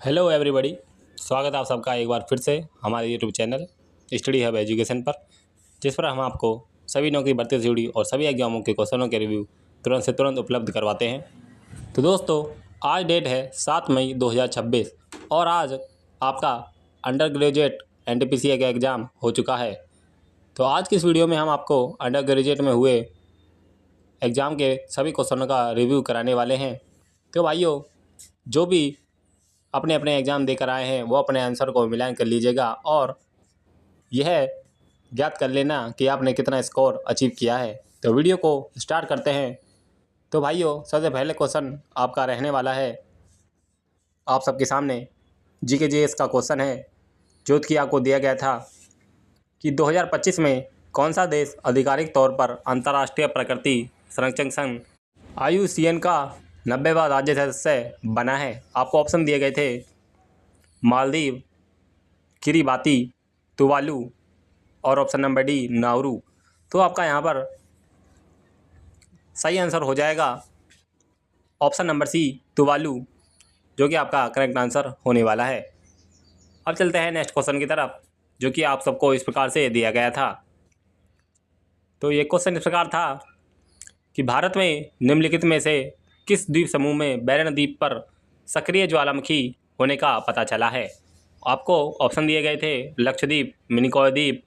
Hello everybody. स्वागत है आप सबका एक बार फिर से हमारे YouTube channel study hub education पर, जिस पर हम आपको सभी नौकरी भर्ती से जुड़ी और सभी एग्जामों के क्वेश्चनों के रिव्यू तुरंत से तुरंत उपलब्ध करवाते हैं। तो दोस्तों, आज डेट है 7 मई 2026 और आज आपका अंडर ग्रेजुएट NTPC का एग्ज़ाम हो चुका है। तो आज की इस वीडियो में हम आपको अंडर ग्रेजुएट में हुए एग्ज़ाम के सभी क्वेश्चनों का रिव्यू कराने वाले हैं। तो भाइयों, जो भी अपने अपने एग्ज़ाम देकर आए हैं वो अपने आंसर को मिलान कर लीजिएगा और यह ज्ञात कर लेना कि आपने कितना स्कोर अचीव किया है। तो वीडियो को स्टार्ट करते हैं। तो भाइयों, सबसे पहले क्वेश्चन आपका रहने वाला है आप सबके सामने GK का क्वेश्चन है, जो कि आपको दिया गया था कि 2025 में कौन सा देश आधिकारिक तौर पर अंतर्राष्ट्रीय प्रकृति संरक्षण संघ IUCN का 90वां राज्य सदस्य बना है। आपको ऑप्शन दिए गए थे मालदीव, किरिबाती, तुवालू और ऑप्शन नंबर डी नाउरू। तो आपका यहाँ पर सही आंसर हो जाएगा ऑप्शन नंबर सी तुवालू, जो कि आपका करेक्ट आंसर होने वाला है। अब चलते हैं नेक्स्ट क्वेश्चन की तरफ, जो कि आप सबको इस प्रकार से दिया गया था। तो ये क्वेश्चन इस प्रकार था कि भारत में निम्नलिखित में से किस द्वीप समूह में बैरन द्वीप पर सक्रिय ज्वालामुखी होने का पता चला है। आपको ऑप्शन दिए गए थे लक्षद्वीप, मिनिकॉय द्वीप,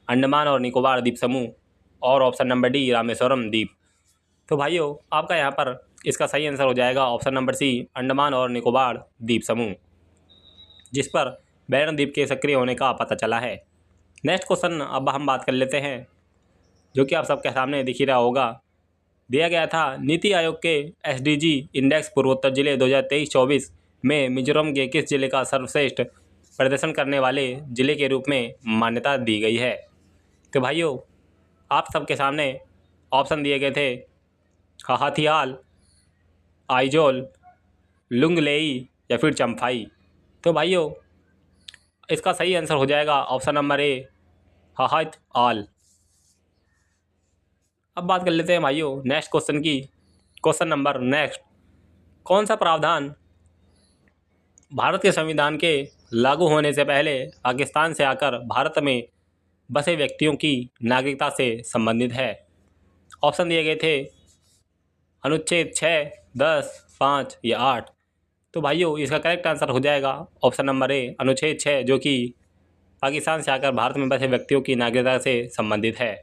अंडमान और निकोबार द्वीप समूह और ऑप्शन नंबर डी रामेश्वरम द्वीप। तो भाइयों, आपका यहाँ पर इसका सही आंसर हो जाएगा ऑप्शन नंबर सी अंडमान और निकोबार द्वीप समूह, जिस पर बैरन द्वीप के सक्रिय होने का पता चला है। नेक्स्ट क्वेश्चन अब हम बात कर लेते हैं, जो कि आप सबके सामने दिख ही रहा होगा। दिया गया था नीति आयोग के SDG इंडेक्स पूर्वोत्तर जिले 2023-24 में मिजोरम के किस जिले का सर्वश्रेष्ठ प्रदर्शन करने वाले जिले के रूप में मान्यता दी गई है। तो भाइयों, आप सबके सामने ऑप्शन दिए गए थे हाथियाल, आइजोल, लुंगलेई या फिर चंफाई। तो भाइयों, इसका सही आंसर हो जाएगा ऑप्शन नंबर ए हाथियाल। अब बात कर लेते हैं भाइयों नेक्स्ट क्वेश्चन की। क्वेश्चन नंबर नेक्स्ट, कौन सा प्रावधान भारत के संविधान के लागू होने से पहले पाकिस्तान से आकर भारत में बसे व्यक्तियों की नागरिकता से संबंधित है। ऑप्शन दिए गए थे अनुच्छेद 6, 10, 5 या 8। तो भाइयों, इसका करेक्ट आंसर हो जाएगा ऑप्शन नंबर ए अनुच्छेद 6, जो कि पाकिस्तान से आकर भारत में बसे व्यक्तियों की नागरिकता से संबंधित है।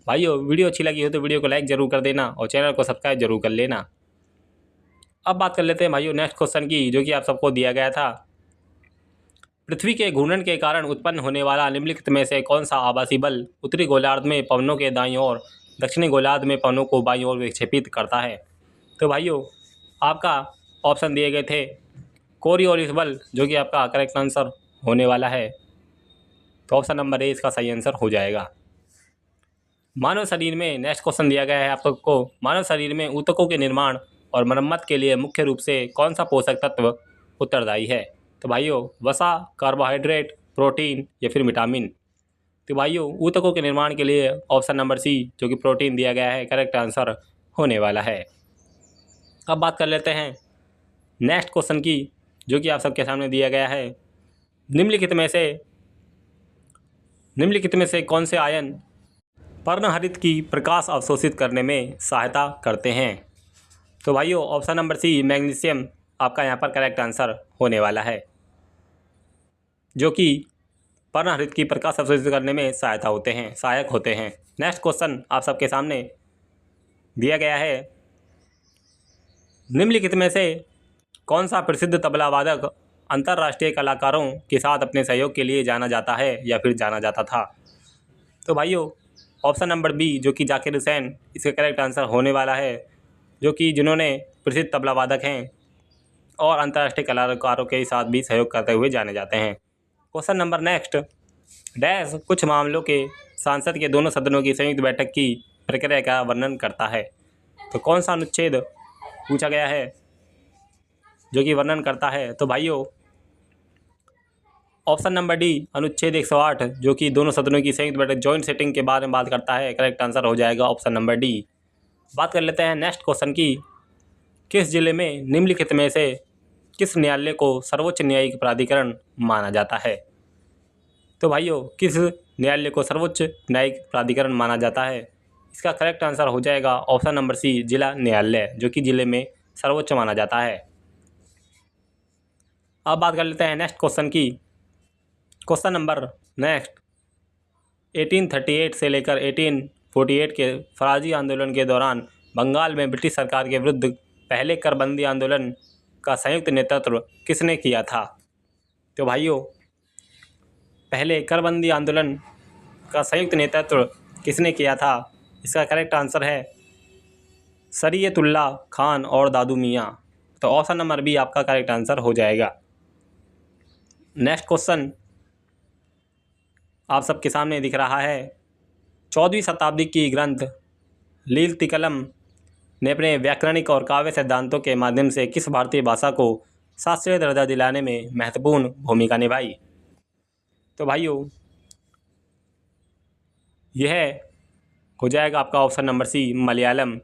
भाइयों, वीडियो अच्छी लगी हो तो वीडियो को लाइक ज़रूर कर देना और चैनल को सब्सक्राइब जरूर कर लेना। अब बात कर लेते हैं भाइयों नेक्स्ट क्वेश्चन की, जो कि आप सबको दिया गया था। पृथ्वी के घूर्णन के कारण उत्पन्न होने वाला निम्नलिखित में से कौन सा आभासी बल उत्तरी गोलार्ध में पवनों के दाईं ओर, दक्षिणी गोलार्ध में पवनों को बाईं ओर विक्षेपित करता है। तो भाइयों, आपका ऑप्शन दिए गए थे कोरियोलिस बल, जो कि आपका करेक्ट आंसर होने वाला है। तो ऑप्शन नंबर ए इसका सही आंसर हो जाएगा। मानव शरीर में नेक्स्ट क्वेश्चन दिया गया है आप सबको, मानव शरीर में ऊतकों के निर्माण और मरम्मत के लिए मुख्य रूप से कौन सा पोषक तत्व उत्तरदायी है। तो भाइयों, वसा, कार्बोहाइड्रेट, प्रोटीन या फिर विटामिन। तो भाइयों, ऊतकों के निर्माण के लिए ऑप्शन नंबर सी, जो कि प्रोटीन दिया गया है, करेक्ट आंसर होने वाला है। अब बात कर लेते हैं नेक्स्ट क्वेश्चन की, जो कि आप सबके सामने दिया गया है। निम्नलिखित में से कौन से आयन पर्णहरित की प्रकाश अवशोषित करने में सहायता करते हैं। तो भाइयों, ऑप्शन नंबर सी मैग्नीशियम आपका यहाँ पर करेक्ट आंसर होने वाला है, जो कि पर्णहरित की प्रकाश अवशोषित करने में सहायक होते हैं। नेक्स्ट क्वेश्चन आप सबके सामने दिया गया है। निम्नलिखित में से कौन सा प्रसिद्ध तबला वादक अंतर्राष्ट्रीय कलाकारों के साथ अपने सहयोग के लिए जाना जाता है या फिर जाना जाता था। तो भाइयों, ऑप्शन नंबर बी, जो कि जाकिर हुसैन, इसका करेक्ट आंसर होने वाला है, जो कि जिन्होंने प्रसिद्ध तबला वादक हैं और अंतर्राष्ट्रीय कलाकारों के साथ भी सहयोग करते हुए जाने जाते हैं। क्वेश्चन नंबर नेक्स्ट, डैश कुछ मामलों के संसद के दोनों सदनों की संयुक्त बैठक की प्रक्रिया का वर्णन करता है। तो कौन सा अनुच्छेद पूछा गया है जो कि वर्णन करता है। तो भाइयों, ऑप्शन नंबर डी अनुच्छेद 108, जो कि दोनों सदनों की संयुक्त बैठक जॉइंट सेटिंग के बारे में बात करता है, करेक्ट आंसर हो जाएगा ऑप्शन नंबर डी। बात कर लेते हैं नेक्स्ट क्वेश्चन की, किस जिले में निम्नलिखित में से किस न्यायालय को सर्वोच्च न्यायिक प्राधिकरण माना जाता है? तो भाइयों, किस न्यायालय को सर्वोच्च न्यायिक प्राधिकरण माना जाता है? इसका करेक्ट आंसर हो जाएगा ऑप्शन नंबर सी, जिला न्यायालय, जो कि जिले में सर्वोच्च माना जाता है। अब बात कर लेते हैं नेक्स्ट क्वेश्चन की। क्वेश्चन नंबर नेक्स्ट, 1838 से लेकर 1848 के फराजी आंदोलन के दौरान बंगाल में ब्रिटिश सरकार के विरुद्ध पहले करबंदी आंदोलन का संयुक्त नेतृत्व किसने किया था? तो भाइयों, पहले करबंदी आंदोलन का संयुक्त नेतृत्व किसने किया था? इसका करेक्ट आंसर है शरीयतुल्लाह खान और दादू मियाँ। तो ऑप्शन नंबर बी आपका करेक्ट आंसर हो जाएगा। नेक्स्ट क्वेश्चन आप सबके सामने दिख रहा है। 14वीं शताब्दी की ग्रंथ लीलतिकलम ने अपने व्याकरणिक और काव्य सिद्धांतों के माध्यम से किस भारतीय भाषा को शास्त्रीय दर्जा दिलाने में महत्वपूर्ण भूमिका निभाई? तो भाइयों, यह हो जाएगा आपका ऑप्शन नंबर सी, मलयालम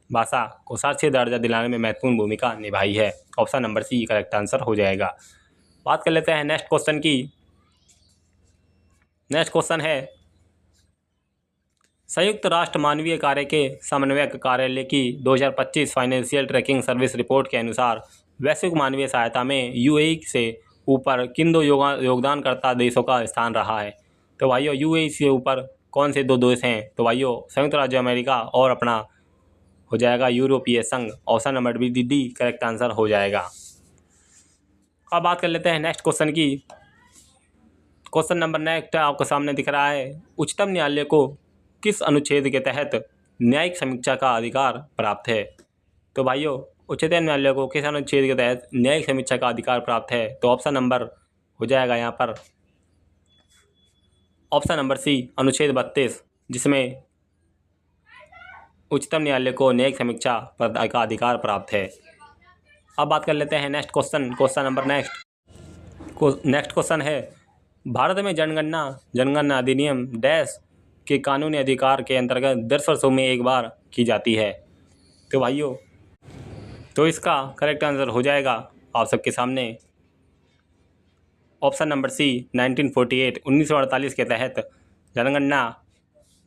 भाषा को शास्त्रीय दर्जा दिलाने में महत्वपूर्ण भूमिका निभाई है। Option number C correct answer हो जाएगा। बात कर लेते हैं नेक्स्ट क्वेश्चन की। नेक्स्ट क्वेश्चन है, संयुक्त राष्ट्र मानवीय कार्य के समन्वयक कार्यालय की 2025 फाइनेंशियल ट्रैकिंग सर्विस रिपोर्ट के अनुसार वैश्विक मानवीय सहायता में यूएई से ऊपर किन दो योगदानकर्ता देशों का स्थान रहा है? तो भाइयों, यूएई से ऊपर कौन से दो देश हैं? तो भाइयों, संयुक्त राज्य अमेरिका और अपना हो जाएगा यूरोपीय संघ। Option number B D correct answer हो जाएगा। अब बात कर लेते हैं नेक्स्ट क्वेश्चन की। क्वेश्चन नंबर नेक्स्ट आपको सामने दिख रहा है। उच्चतम न्यायालय को किस अनुच्छेद के तहत न्यायिक समीक्षा का अधिकार प्राप्त है? तो भाइयों, उच्चतम न्यायालय को किस अनुच्छेद के तहत न्यायिक समीक्षा का अधिकार प्राप्त है? तो ऑप्शन नंबर हो जाएगा यहाँ पर ऑप्शन नंबर सी, अनुच्छेद 32, जिसमें उच्चतम न्यायालय को न्यायिक समीक्षा का अधिकार प्राप्त है। अब बात कर लेते हैं next question. Question number next question है, भारत में जनगणना अधिनियम डैश के कानूनी अधिकार के अंतर्गत 10 वर्षों में एक बार की जाती है? तो भाइयों, तो इसका करेक्ट आंसर हो जाएगा आप सबके सामने ऑप्शन नंबर सी, 1948 के तहत जनगणना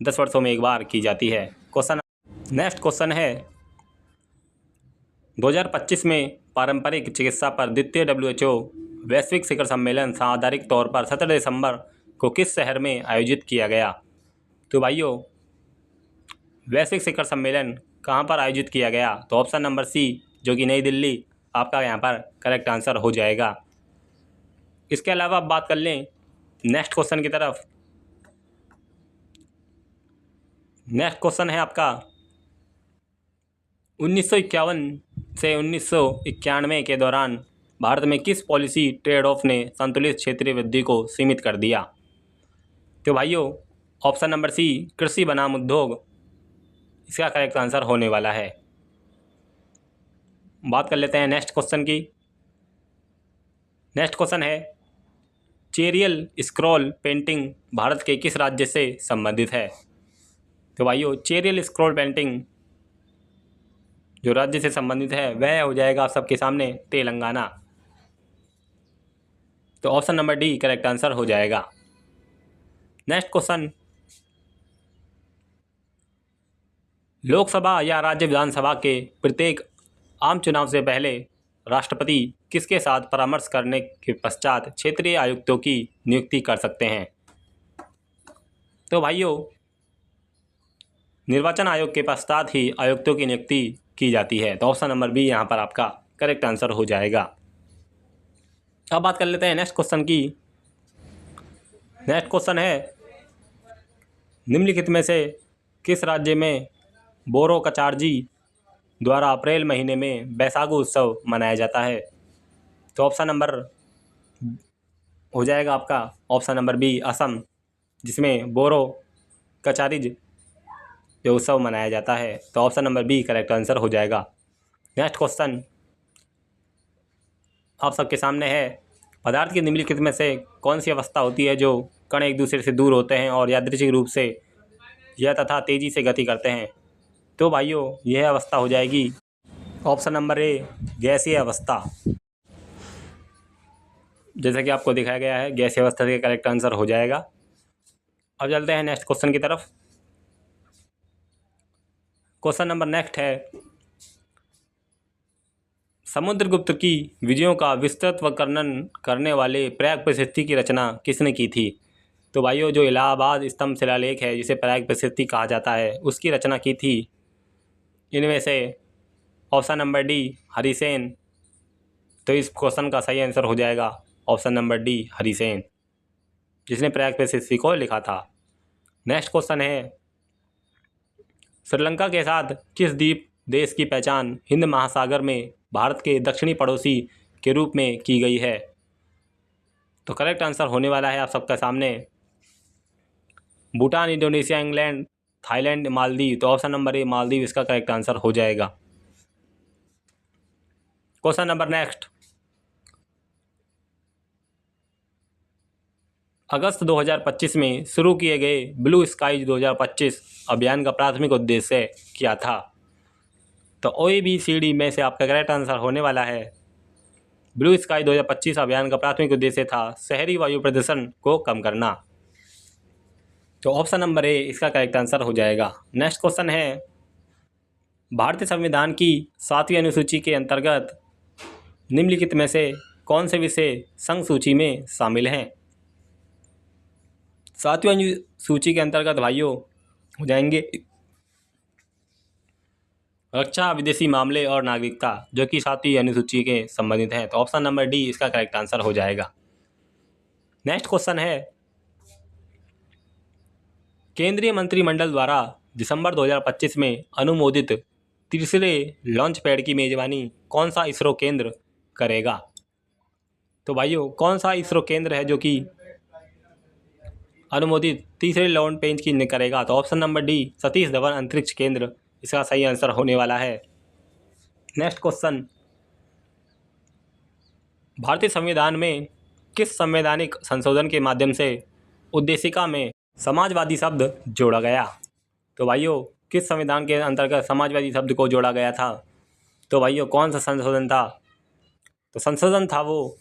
10 वर्षों में एक बार की जाती है। नेक्स्ट क्वेश्चन है, 2025 में पारंपरिक चिकित्सा पर द्वितीय WHO वैश्विक शिखर सम्मेलन साधारणिक तौर पर 17 दिसंबर को किस शहर में आयोजित किया गया? तो भाइयों, वैश्विक शिखर सम्मेलन कहाँ पर आयोजित किया गया? तो ऑप्शन नंबर सी, जो कि नई दिल्ली, आपका यहाँ पर करेक्ट आंसर हो जाएगा। इसके अलावा आप बात कर लें नेक्स्ट क्वेश्चन की तरफ। नेक्स्ट क्वेश्चन है आपका 1951 से 1991 के दौरान भारत में किस पॉलिसी ट्रेड ऑफ ने संतुलित क्षेत्रीय वृद्धि को सीमित कर दिया? तो भाइयों, ऑप्शन नंबर सी, कृषि बनाम उद्योग, इसका करेक्ट आंसर होने वाला है। बात कर लेते हैं नेक्स्ट क्वेश्चन की। नेक्स्ट क्वेश्चन है, चेरियल स्क्रॉल पेंटिंग भारत के किस राज्य से संबंधित है? तो भाइयों, चेरियल स्क्रॉल पेंटिंग जो राज्य से संबंधित है वह हो जाएगा आप सबके सामने तेलंगाना। तो option number D correct answer हो जाएगा। नेक्स्ट क्वेश्चन, लोकसभा या राज्य विधानसभा के प्रत्येक आम चुनाव से पहले राष्ट्रपति किसके साथ परामर्श करने के पश्चात क्षेत्रीय आयुक्तों की नियुक्ति कर सकते हैं? तो भाइयों, निर्वाचन आयोग के पश्चात ही आयुक्तों की नियुक्ति की जाती है। तो ऑप्शन नंबर बी यहाँ पर आपका करेक्ट आंसर हो जाएगा। अब बात कर लेते हैं नेक्स्ट क्वेश्चन की। नेक्स्ट क्वेश्चन है, निम्नलिखित में से किस राज्य में बोरो कचार्जी द्वारा अप्रैल महीने में बैसागु उत्सव मनाया जाता है? तो ऑप्शन नंबर हो जाएगा आपका ऑप्शन नंबर बी, असम, जिसमें बोरो कचारीज जो उत्सव मनाया जाता है। तो option number B correct answer हो जाएगा। नेक्स्ट क्वेश्चन आप सबके सामने है, पदार्थ की निम्नलिखित में से कौन सी अवस्था होती है जो कण एक दूसरे से दूर होते हैं और यादृच्छिक रूप से यह तथा तेजी से गति करते हैं? तो भाइयों, यह अवस्था हो जाएगी ऑप्शन नंबर ए, गैसीय अवस्था। जैसा कि आपको दिखाया गया है, गैस अवस्था का करेक्ट आंसर हो जाएगा। अब चलते हैं नेक्स्ट क्वेश्चन की तरफ। क्वेश्चन नंबर नेक्स्ट है, समुद्रगुप्त की विजयों का विस्तृत वर्णन करने वाले प्रयाग प्रशस्ति की रचना किसने की थी? तो भाइयों, जो इलाहाबाद स्तंभ शिलालेख है, जिसे प्रयाग प्रशस्ति कहा जाता है, उसकी रचना की थी इनमें से ऑप्शन नंबर डी हरिसेन। तो इस क्वेश्चन का सही आंसर हो जाएगा ऑप्शन नंबर डी हरिसेन, जिसने प्रयाग प्रशस्ति को लिखा था। नेक्स्ट क्वेश्चन है, श्रीलंका के साथ किस द्वीप देश की पहचान हिंद महासागर में भारत के दक्षिणी पड़ोसी के रूप में की गई है? तो करेक्ट आंसर होने वाला है आप सबके सामने Bhutan, Indonesia, England, Thailand, Maldives. तो ऑप्शन नंबर ए मालदीव इसका करेक्ट आंसर हो जाएगा। क्वेश्चन नंबर नेक्स्ट, अगस्त 2025 में शुरू किए गए ब्लू स्काईज 2025 अभियान का प्राथमिक उद्देश्य क्या था? तो OECD में से आपका करेक्ट आंसर होने वाला है ब्लू स्काई 2025 अभियान का प्राथमिक उद्देश्य था शहरी वायु प्रदूषण को कम करना। तो ऑप्शन नंबर ए इसका करेक्ट आंसर हो जाएगा। नेक्स्ट क्वेश्चन है, भारतीय संविधान की 7वीं अनुसूची के अंतर्गत निम्नलिखित में से कौन से विषय संघ सूची में शामिल हैं? 7वीं अनुसूची के अंतर्गत भाइयों हो जाएंगे रक्षा, विदेशी मामले और नागरिकता, जो कि 7वीं अनुसूची के संबंधित हैं। तो ऑप्शन नंबर डी इसका करेक्ट आंसर हो जाएगा। नेक्स्ट क्वेश्चन है, केंद्रीय मंत्रिमंडल द्वारा दिसंबर 2025 में अनुमोदित तीसरे लॉन्च पैड की मेजबानी कौन सा इसरो केंद्र करेगा? तो भाइयों, कौन सा इसरो केंद्र है जो कि अनुमोदित तीसरे लॉन्च पैड की करेगा? तो option number D Satish Dhawan अंतरिक्ष केंद्र इसका सही आंसर होने वाला है। नेक्स्ट क्वेश्चन, भारतीय संविधान में किस संवैधानिक संशोधन के माध्यम से उद्देशिका में समाजवादी शब्द जोड़ा गया? तो भाइयों, किस संविधान के अंतर्गत समाजवादी शब्द को जोड़ा गया था? तो भाइयों, कौन सा संशोधन था? तो संशोधन था वो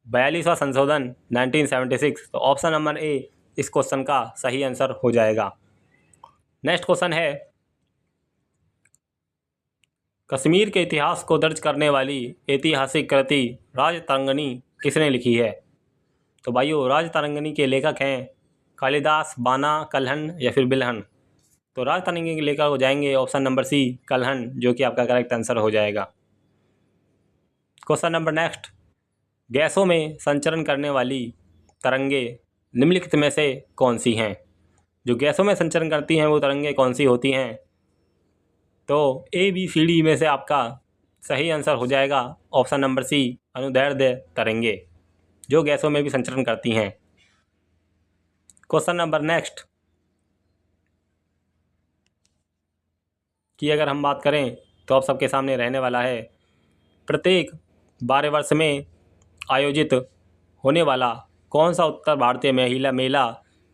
42वां संशोधन 1976। तो ऑप्शन नंबर ए इस क्वेश्चन का सही आंसर हो जाएगा। नेक्स्ट क्वेश्चन है, कश्मीर के इतिहास को दर्ज करने वाली ऐतिहासिक कृति राजतरंगिणी किसने लिखी है? तो भाइयों, राजतरंगिणी के लेखक हैं कालिदास, बाना, कल्हण या फिर बिल्हण। तो राजतरंगिणी के लेखक हो जाएंगे ऑप्शन नंबर सी कल्हण, जो कि आपका करेक्ट आंसर हो जाएगा। क्वेश्चन नंबर नेक्स्ट, गैसों में संचरण करने वाली तरंगे निम्नलिखित में से कौन सी हैं? जो गैसों में संचरण करती हैं वो तरंगे कौन सी होती हैं? तो ABCD में से आपका सही आंसर हो जाएगा ऑप्शन नंबर सी अनुदैर्ध्य तरंगे, जो गैसों में भी संचरण करती हैं। क्वेश्चन नंबर नेक्स्ट की अगर हम बात करें तो आप सबके सामने रहने वाला है, प्रत्येक 12 वर्ष में आयोजित होने वाला कौन सा उत्तर भारतीय महिला मेला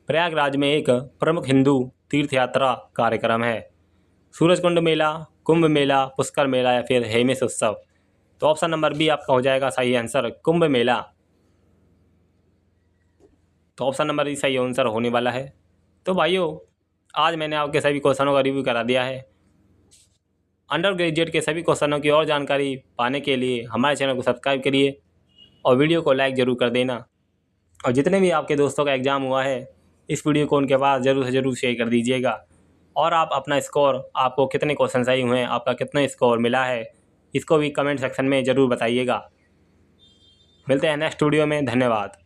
प्रयागराज में एक प्रमुख हिंदू तीर्थ यात्रा कार्यक्रम है? सूरजकुंड मेला, कुंभ मेला, पुष्कर मेला या फिर हेमिस उत्सव। तो ऑप्शन नंबर बी आपका हो जाएगा सही आंसर कुंभ मेला। तो ऑप्शन नंबर बी सही आंसर होने वाला है। तो भाइयों, आज मैंने आपके सभी क्वेश्चनों का रिव्यू करा दिया है। अंडर ग्रेजुएट के सभी क्वेश्चनों की और जानकारी पाने के लिए हमारे चैनल को सब्सक्राइब करिए और वीडियो को लाइक ज़रूर कर देना। और जितने भी आपके दोस्तों का एग्ज़ाम हुआ है, इस वीडियो को उनके पास ज़रूर से ज़रूर शेयर कर दीजिएगा। और आप अपना स्कोर, आपको कितने क्वेश्चन सही हुए हैं, आपका कितना स्कोर मिला है, इसको भी कमेंट सेक्शन में ज़रूर बताइएगा। मिलते हैं नेक्स्ट वीडियो में। धन्यवाद।